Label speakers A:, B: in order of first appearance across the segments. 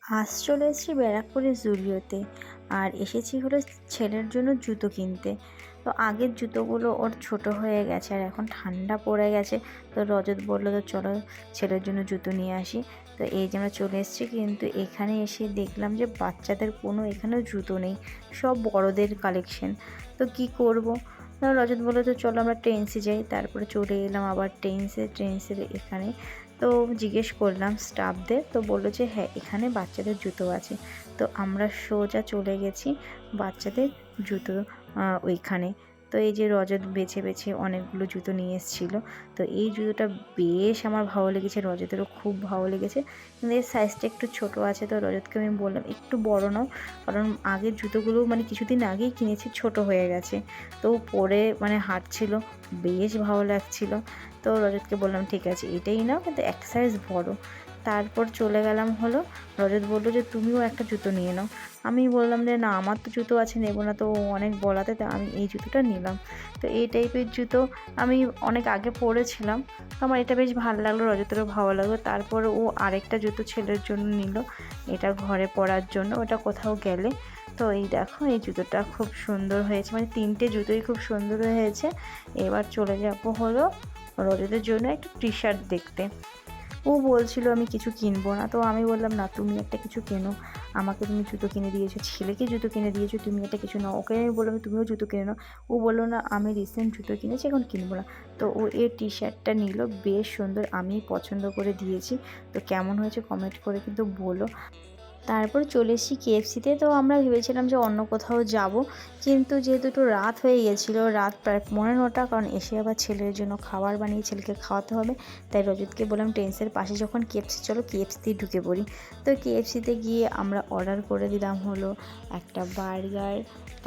A: আজ চলে এসেছি ব্যারাকপুরের জুডিওতে। আর এসেছি হলো ছেলের জন্য জুতো কিনতে। তো আগের জুতোগুলো ওর ছোট হয়ে গেছে আর এখন ঠান্ডা পড়ে গেছে। তো রজত বললো তো চলো ছেলের জন্য জুতো নিয়ে আসি। তো এই যে আমরা চলে এসেছি, কিন্তু এখানে এসে দেখলাম যে বাচ্চাদের কোনো এখানেও জুতো নেই, সব বড়দের কালেকশন। তো কি করব? রজত বললো তো চলো আমরা ট্রেন্সে যাই। তারপরে চলে এলাম আবার ট্রেন্সের এখানে। তো জিজ্ঞেস করলাম স্টাফদের, তো বললো যে হ্যাঁ এখানে বাচ্চাদের জুতো আছে। তো আমরা সোজা চলে গেছি বাচ্চাদের জুতো ওইখানে। তো এই যে রজত বেছে বেছে অনেকগুলো জুতো নিয়ে এসেছিলো। তো এই জুতোটা বেশ আমার ভালো লেগেছে, রজতেরও খুব ভালো লেগেছে, কিন্তু এর সাইজটা একটু ছোট আছে। তো রজতকে আমি বললাম একটু বড় নাও, কারণ আগের জুতোগুলো মানে কিছুদিন আগেই কিনেছি, ছোট হয়ে গেছে। তো পরে মানে হাঁটছিল, বেশ ভালো লাগছিল। তো রজতকে বললাম ঠিক আছে এটাই নাও, কিন্তু এক সাইজ বড়। তারপর চলে গেলাম হলো, রজত বললো যে তুমিও একটা জুতো নিয়ে নাও। আমি বললাম যে না আমার তো জুতো আছে, নেবো না। তো অনেক বলাতে তো আমি এই জুতোটা নিলাম। তো এই টাইপের জুতো আমি অনেক আগে পরেছিলাম, তো আমার এটা বেশ ভালো লাগলো, রজতেরও ভালো লাগলো। তারপর ও আরেকটা জুতো ছেলের জন্য নিল, এটা ঘরে পরার জন্য, ওটা কোথাও গেলে। তো এই দেখো এই জুতোটা খুব সুন্দর হয়েছে, মানে তিনটে জুতোই খুব সুন্দর হয়েছে। এবার চলে যাবো হলো রজতের জন্য একটা টি শার্ট দেখতে। ও বলছিল আমি কিছু কিনবো না, তো আমি বললাম না তুমি একটা কিছু কেনো, আমাকে তুমি জুতো কিনে দিয়েছো, ছেলেকে জুতো কিনে দিয়েছো, তুমি একটা কিছু নাও। ওকে আমি বললাম তুমিও জুতো কিনে নাও। ও বললো না আমি রিসেন্ট জুতো কিনেছি, এখন কিনবো না। তো ও এই টি শার্টটা নিল, বেশ সুন্দর, আমি পছন্দ করে দিয়েছি। তো কেমন হয়েছে কমেন্ট করে কিন্তু বলো। তারপর চলে এসেছি কেএফসিতে। তো আমরা ভেবেছিলাম যে অন্য কোথাও যাব, কিন্তু যেহেতু একটু রাত হয়ে গেছিলো, রাত প্রায় 9:30, কারণ এসে আবার ছেলের জন্য খাবার বানিয়ে ছেলেকে খাওয়াতে হবে। তাই রজতকে বললাম ট্রেন্সের পাশে যখন কেএফসি, চলো কেএফসিতেই ঢুকে পড়ি। তো কেএফসিতে গিয়ে আমরা অর্ডার করে দিলাম হলো একটা বার্গার,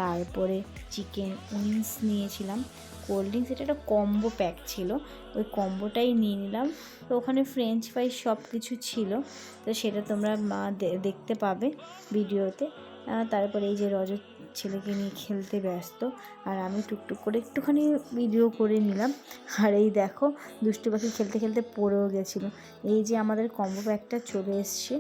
A: তারপরে চিকেন উইংস নিয়েছিলাম, কোল্ড ড্রিঙ্কস, এটা একটা কম্বো প্যাক ছিল, ওই কম্বোটাই নিয়ে নিলাম। তো ওখানে ফ্রেঞ্চ ফ্রাই সব কিছু ছিল, তো সেটা তোমরা দেখতে পাবে ভিডিওতে। তারপরে এই যে রজত ছেলেকে নিয়ে খেলতে ব্যস্ত, আর আমি টুকটুক করে একটুখানি ভিডিও করে নিলাম। আর এই দেখো দুষ্টু পাখি খেলতে খেলতে পড়েও গেছিলো। এই যে আমাদের কম্বো প্যাকটা চলে এসছে।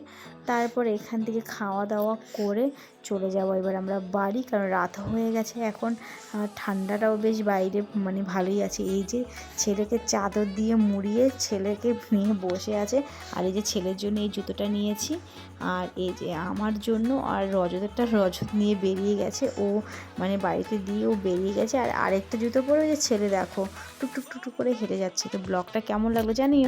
A: তারপর এখান থেকে খাওয়া দাওয়া করে চলে যাবো এবার আমরা বাড়ি, কারণ রাত হয়ে গেছে এখন। ঠান্ডাটাও বেশ বাইরে মানে ভালোই আছে। এই যে ছেলেকে চাদর দিয়ে মুড়িয়ে ছেলেকে নিয়ে বসে আছে। আর এই যে ছেলের জন্য এই জুতোটা নিয়েছি, আর এই যে আমার জন্য, আর রজতেরটা রজত নিয়ে বেরিয়ে গেছে, ও মানে বাড়িতে দিয়ে ও বেরিয়ে গেছে। আর আরেকটা জুতো পরে যে ছেলে দেখো টুকটুক টুকটুক করে হেঁটে যাচ্ছে। তো ব্লগটা কেমন লাগলো জানিও।